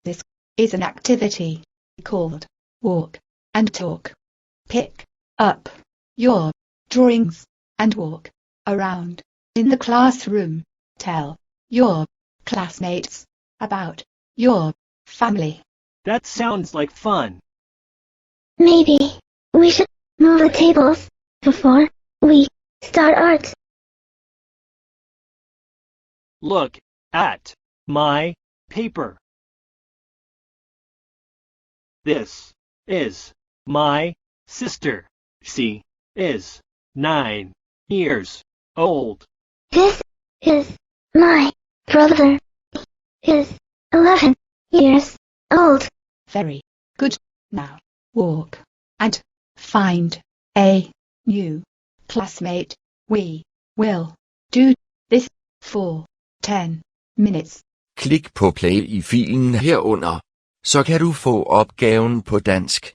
This is an activity called walk and talk. Pick up your drawings and walk around in the classroom. Tell your classmates about your family. That sounds like fun. Maybe we should move the tables before we start art. Look at my paper. This is my sister. She is 9 years old. This is my brother. He is 11 years old. Very good. Now walk and find a new classmate. We will do this for 10 minutes. Klik på play i filen herunder, så kan du få opgaven på dansk.